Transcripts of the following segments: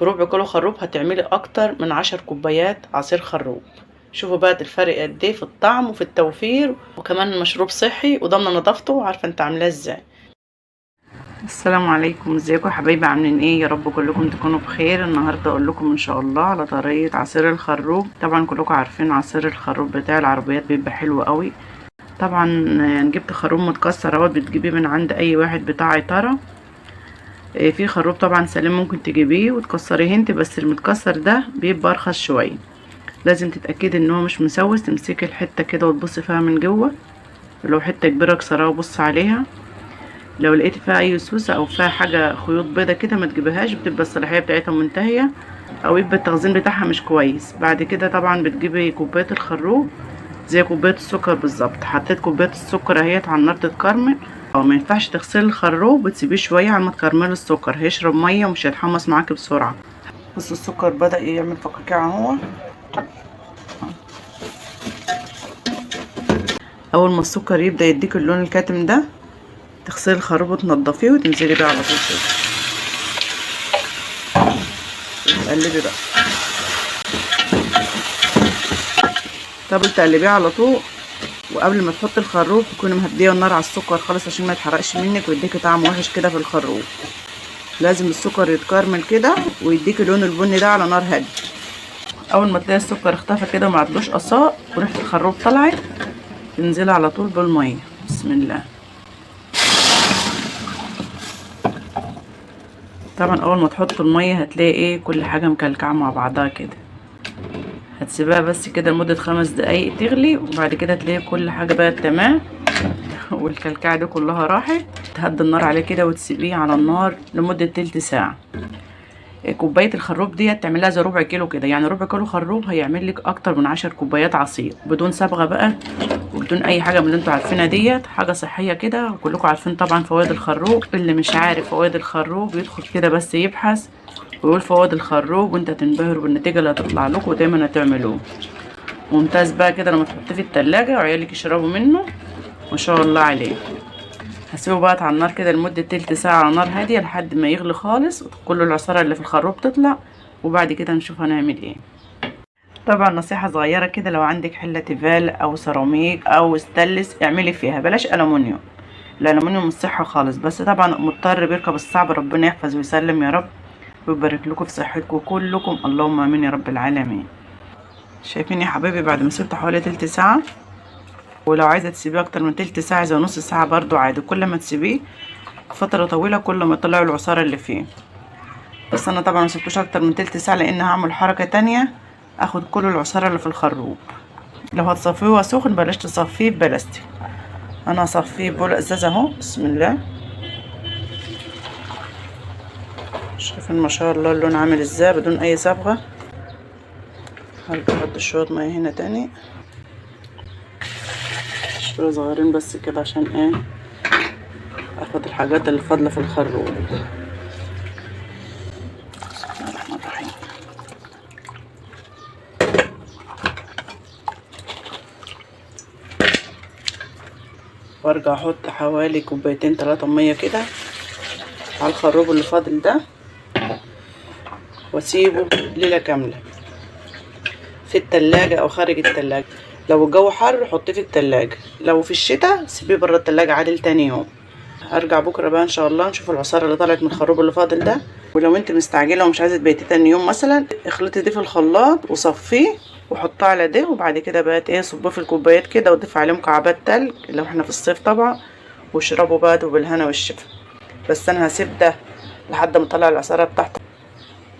بربع كيلو خروب هتعملي اكتر من 10 كوبايات عصير خروب. شوفوا بقى الفرق قد ايه في الطعم وفي التوفير، وكمان مشروب صحي وضامنه نظافته وعارفه انت عاملاه ازاي. السلام عليكم، ازيكم يا حبايبي؟ عاملين ايه؟ يا رب كلكم تكونوا بخير. النهارده اقول لكم ان شاء الله على طريقه عصير الخروب. طبعا كلكم عارفين عصير الخروب بتاع العربيات بيبقى حلو قوي. طبعا انا جبت خروب متكسر اهوت، بتجيبيه من عند اي واحد بتاع عطاره. في خروب طبعا سليم ممكن تجيبيه وتكسريه انت، بس المتكسر ده بيبقى ارخص شويه. لازم تتاكدي ان هو مش مسوس، تمسكي الحته كده وتبصي فيها من جوه، لو حته كبيره اكسرها وبص عليها. لو لقيتي فيها اي سوسه او فيها حاجه خيوط بيضه كده ما تجيبهاش، بتبقى الصلاحيه بتاعتها منتهيه او يبقى التخزين بتاعها مش كويس. بعد كده طبعا بتجيبي كوبايه الخروب زي كوبايه السكر بالظبط. حطيت كوبايه السكر اهيت على النار تتكرمل. او ما ينفعش تغسلي الخروب وتسيبيه شويه على ما تكرملي السكر، هيشرب ميه ومش هيتحمص معاكي بسرعه. بص السكر بدأ يعمل فقاقيع اهو. اول ما السكر يبدأ يديك اللون الكاتم ده، تغسلي الخروب وتنضفيه وتنزلي بيه على طول كده، تقلبي بقى. طب تقلبيه على طول، وقبل ما تحطي الخروب تكوني مهديه النار على السكر خالص عشان ما يتحرقش منك ويديكي طعم وحش كده في الخروب. لازم السكر يتكرمل كده ويديكي اللون البني ده على نار هاديه. اول ما تلاقي السكر اختفى كده وما عدلوش قصاء وريحه الخروب طلعت، تنزلي على طول بالميه. بسم الله. طبعا اول ما تحط الميه هتلاقي ايه، كل حاجه مكلكعه مع بعضها كده. هتسيبها بس كده لمده 5 دقايق تغلي، وبعد كده تلاقي كل حاجه بقت تمام والكلكعه دي كلها راحت. تهدي النار عليه كده وتسيبيه على النار لمده تلت ساعه. كوبايه الخروب دي تعملها زي ربع كيلو كده، يعني ربع كيلو خروب هيعمل لك اكتر من 10 كوبايات عصير بدون صبغه بقى وبدون اي حاجه من اللي انتوا عارفينها ديت. حاجه صحيه كده، وكلكم عارفين طبعا فوائد الخروب. اللي مش عارف فوائد الخروب يدخل كده بس يبحث ويقول فوائد الخروب، وانت تنبهروا بالنتيجه اللي هتطلع لكم ودايما هتعملوه. ممتاز بقى كده لما تحطيه في التلاجة وعيالك يشربوا منه ما شاء الله عليه. هسيبه بقى على النار كده لمده تلت ساعه على نار هاديه لحد ما يغلي خالص وكل العصاره اللي في الخروب تطلع، وبعد كده نشوف هنعمل ايه. طبعا نصيحة صغيرة كده، لو عندك حلة تيفال او سيراميك او ستانلس اعملي فيها، بلاش ألمونيوم. الألمونيوم مش صحة خالص، بس طبعا مضطر بيركب الصعب. ربنا يحفظ ويسلم يا رب ويبارك لكم في صحتكم كلكم، اللهم امين يا رب العالمين. شايفين يا حبايبي بعد ما سبته حوالي تلت ساعة، ولو عايزة تسيبيه اكتر من تلت ساعة زي نص ساعة برضو عادي. كل ما تسيبيه فترة طويلة كل ما يطلعوا العصارة اللي فيه. بس انا طبعا مسبتوش اكتر من تلت ساعة لان هعمل حركة تانية، اخد كل العصارة اللي في الخروب. لو هتصفيه سخن بلاش تصفيه ببلاستيك. انا هصفيه بول ازاز اهو. بسم الله. شايفين ما شاء الله اللون عامل ازاي بدون اي صبغه. هرجع احط شويه ميه هنا تاني، شويه صغيرين بس كده عشان ايه، اخد الحاجات اللي فاضله في الخروب. بسم الله الرحمن الرحيم. وارجع احط حوالي كوبايتين 3 ميه كده على الخروب اللي فاضل ده، واسيبه ليله كامله في التلاجة او خارج التلاجة. لو الجو حر حطيه في التلاجة، لو في الشتاء سيبيه بره التلاجة عادي لتاني يوم. هرجع بكره بقى ان شاء الله نشوف العصاره اللي طلعت من الخروب اللي فاضل ده. ولو انت مستعجله ومش عايزه تبيتيه تاني يوم مثلا، اخلطي دي في الخلاط وصفيه وحطيه على ده، وبعد كده بقى ايه صبيه في الكوبايات كده وضيف عليه مكعبات تلج لو احنا في الصيف طبعا، واشربوا بقى بالهنا والشفا. بس انا هسيب ده لحد ما اطلع العصاره بتاعته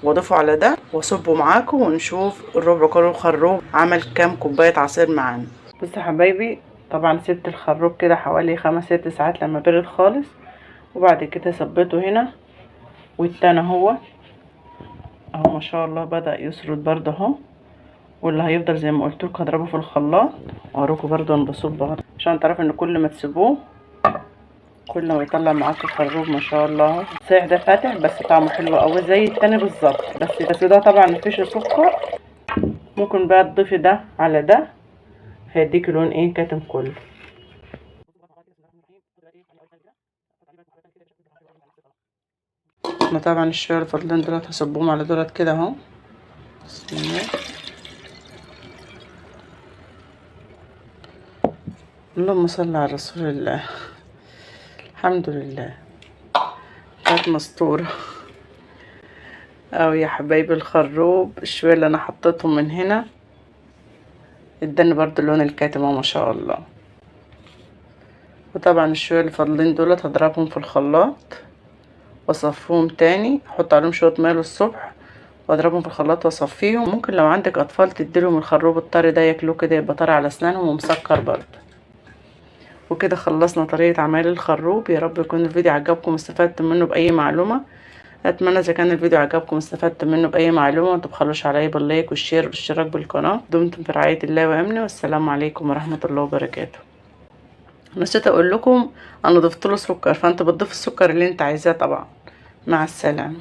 واضيفه على ده واصبه معاكم، ونشوف الربع كيلو خروب عمل كام كوبايه عصير معانا. بصوا يا حبايبي، طبعا سبت الخروب كده حوالي 5 6 ساعات لما برد خالص، وبعد كده صبيته هنا. والتاني اهو ما شاء الله بدأ يسرد برضه اهو. واللي هيفضل زي ما قلت لكم هضربه في الخلاط واوريكم برضه انا بصب عشان تعرفوا ان كل ما تسيبوه كل ما يطلع معاكم الخروب ما شاء الله. الصيح ده فاتح بس طعمه حلو قوي زي التاني بالظبط، بس ده طبعا مفيش سكر. ممكن بقى تضيفي ده على ده هيديك لون ايه كاتم كله. انا طبعا الشويه اللي فاضلين دولت هصبهم على دولت كده اهو. بسم الله. اللهم صل على رسول الله. الحمد لله كانت مستوره. او يا حبايبي الخروب الشويه اللي انا حطيتهم من هنا اداني برضو اللون الكاتم اهو ما شاء الله. وطبعا الشويه اللي فاضلين دولت هضربهم في الخلاط واصفيهم تاني، احط عليهم شويه ميه الصبح واضربهم في الخلاط واصفيهم. ممكن لو عندك اطفال تديلهم الخروب الطري ده ياكلوه كده، يبقى طري على اسنانهم ومسكر برضه. وكده خلصنا طريقه عمل الخروب. يا رب يكون الفيديو عجبكم واستفدتم منه باي معلومه. اتمنى اذا كان الفيديو عجبكم واستفدتم منه باي معلومه متبخلوش عليا باللايك والشير والاشتراك بالقناه. دمتم في رعايه الله وامنه، والسلام عليكم ورحمه الله وبركاته. نسيت اقول لكم انا ضفت له سكر، فانت بتضيف السكر اللي انت عايزاه طبعا. مع السلامه.